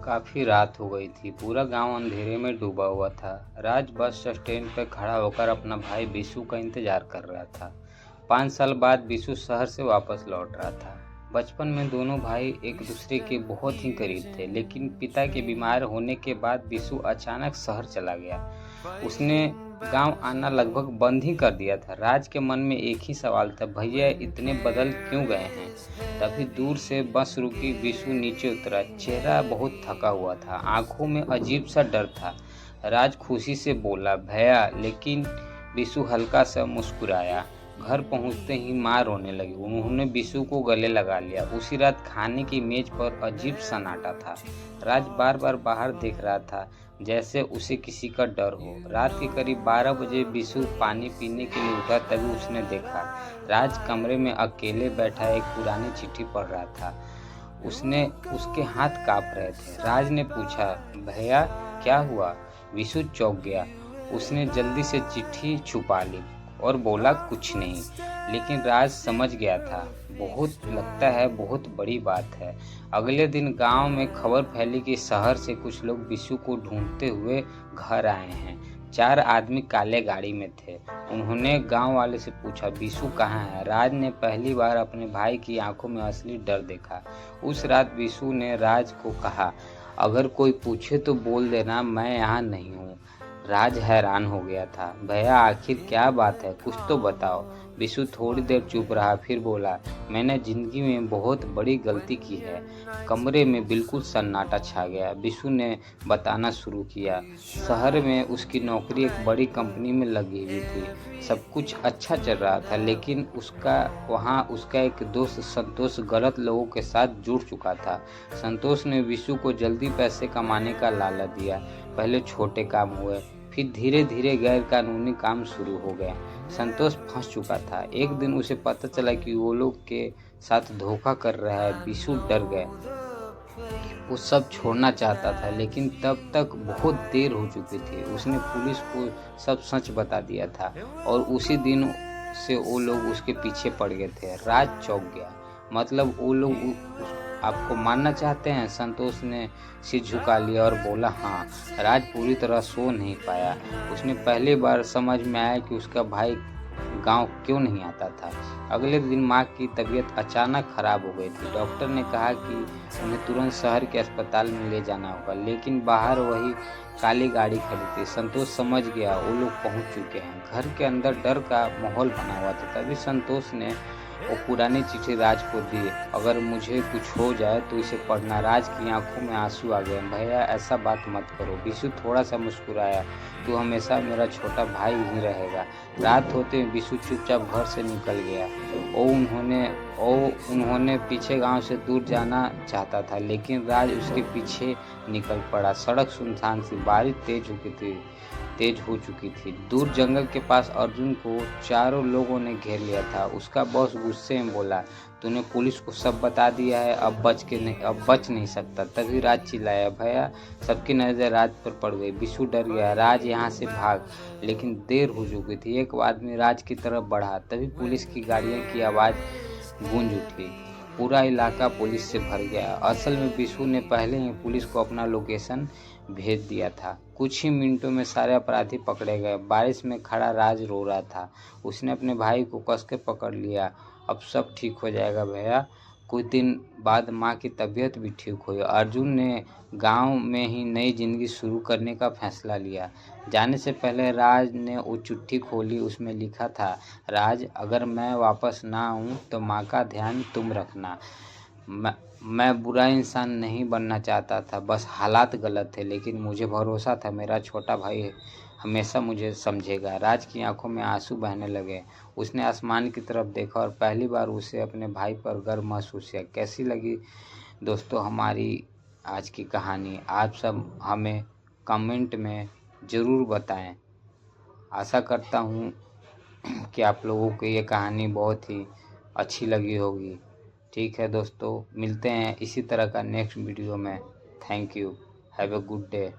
काफी रात हो गई थी। पूरा गांव अंधेरे में डूबा हुआ था। राज बस स्टैंड पर खड़ा होकर अपना भाई बिशु का इंतजार कर रहा था। 5 साल बाद बिशु शहर से वापस लौट रहा था। बचपन में दोनों भाई एक दूसरे के बहुत ही करीब थे, लेकिन पिता के बीमार होने के बाद बिशु अचानक शहर चला गया। उसने गांव आना लगभग बंद ही कर दिया था। राज के मन में एक ही सवाल था, भैया इतने बदल क्यों गए हैं। तभी दूर से बस रुकी। बिशु नीचे उतरा। चेहरा बहुत थका हुआ था, आंखों में अजीब सा डर था। राज खुशी से बोला, भैया। लेकिन बिशु हल्का सा मुस्कुराया। घर पहुंचते ही माँ रोने लगी। उन्होंने बिशु को गले लगा लिया। उसी रात खाने की मेज पर अजीब सन्नाटा था। राज बार बार बाहर देख रहा था, जैसे उसे किसी का डर हो। रात के करीब 12 बजे बिशु पानी पीने के लिए उठा। तभी उसने देखा राज कमरे में अकेले बैठा एक पुरानी चिट्ठी पढ़ रहा था। उसके हाथ कांप रहे थे। राज ने पूछा, भैया क्या हुआ। बिशु चौंक गया। उसने जल्दी से चिट्ठी छुपा ली और बोला, कुछ नहीं। लेकिन राज समझ गया था, लगता है बहुत बड़ी बात है। अगले दिन गांव में खबर फैली कि शहर से कुछ लोग बिशु को ढूंढते हुए घर आए हैं। 4 आदमी काले गाड़ी में थे। उन्होंने गांव वाले से पूछा, बिशु कहाँ है। राज ने पहली बार अपने भाई की आंखों में असली डर देखा। उस रात बिशु ने राज को कहा, अगर कोई पूछे तो बोल देना मैं यहाँ नहीं हूँ। राज हैरान हो गया था। भैया आखिर क्या बात है, कुछ तो बताओ। बिशु थोड़ी देर चुप रहा, फिर बोला, मैंने जिंदगी में बहुत बड़ी गलती की है। कमरे में बिल्कुल सन्नाटा छा गया। बिशु ने बताना शुरू किया। शहर में उसकी नौकरी एक बड़ी कंपनी में लगी हुई थी। सब कुछ अच्छा चल रहा था, लेकिन उसका एक दोस्त संतोष गलत लोगों के साथ जुड़ चुका था। संतोष ने बिशु को जल्दी पैसे कमाने का लालच दिया। पहले छोटे काम हुए, फिर धीरे धीरे गैर कानूनी काम शुरू हो गए। संतोष फंस चुका था। एक दिन उसे पता चला कि वो लोग के साथ धोखा कर रहा है। बिशु डर गए। वो सब छोड़ना चाहता था, लेकिन तब तक बहुत देर हो चुकी थी। उसने पुलिस को सब सच बता दिया था और उसी दिन से वो लोग उसके पीछे पड़ गए थे। राज चौंक गया। मतलब वो लोग आपको मारना चाहते हैं। संतोष ने सिर झुका लिया और बोला, हाँ। राज पूरी तरह सो नहीं पाया। उसने पहली बार समझ में आया कि उसका भाई गांव क्यों नहीं आता था। अगले दिन माँ की तबीयत अचानक खराब हो गई थी। डॉक्टर ने कहा कि उन्हें तुरंत शहर के अस्पताल में ले जाना होगा, लेकिन बाहर वही काली गाड़ी खड़ी थी। संतोष समझ गया वो लोग पहुंच चुके हैं। घर के अंदर डर का माहौल बना हुआ था। तभी संतोष ने वो पुरानी चिट्ठी राज को दी। अगर मुझे कुछ हो जाए तो इसे पढ़ना। राज की आंखों में आंसू आ गए। भैया ऐसा बात मत करो। बिशु थोड़ा सा मुस्कुराया। तू हमेशा मेरा छोटा भाई ही रहेगा। रात होते ही बिशु चुपचाप घर से निकल गया। उन्होंने पीछे गांव से दूर जाना चाहता था, लेकिन राज उसके पीछे निकल पड़ा। सड़क सुनसान सी, बारिश तेज हो चुकी थी। दूर जंगल के पास अर्जुन को चारों लोगों ने घेर लिया था। उसका बॉस गुस्से में बोला, तूने पुलिस को सब बता दिया है, अब बच नहीं सकता। तभी राज चिल्लाया। भैया सबकी नजर राज पर पड़ गई। बिशु डर गया। राज यहाँ से भाग, लेकिन देर हो चुकी थी। एक आदमी राज की तरफ बढ़ा। तभी पुलिस की गाड़ियों की आवाज गूंज उठी। पूरा इलाका पुलिस से भर गया। असल में बिशु ने पहले ही पुलिस को अपना लोकेशन भेज दिया था। कुछ ही मिनटों में सारे अपराधी पकड़े गए। बारिश में खड़ा राज रो रहा था। उसने अपने भाई को कसकर पकड़ लिया। अब सब ठीक हो जाएगा भैया। कुछ दिन बाद माँ की तबीयत भी ठीक हुई। अर्जुन ने गांव में ही नई जिंदगी शुरू करने का फैसला लिया। जाने से पहले राज ने वो चिट्ठी खोली। उसमें लिखा था, राज अगर मैं वापस ना आऊँ तो माँ का ध्यान तुम रखना। मैं बुरा इंसान नहीं बनना चाहता था, बस हालात गलत थे। लेकिन मुझे भरोसा था मेरा छोटा भाई हमेशा मुझे समझेगा। राज की आंखों में आंसू बहने लगे। उसने आसमान की तरफ देखा और पहली बार उसे अपने भाई पर गर्व महसूस किया। कैसी लगी दोस्तों हमारी आज की कहानी। आप सब हमें कमेंट में ज़रूर बताएं। आशा करता हूँ कि आप लोगों को ये कहानी बहुत ही अच्छी लगी होगी। ठीक है दोस्तों, मिलते हैं इसी तरह का नेक्स्ट वीडियो में। Thank you. Have a good day.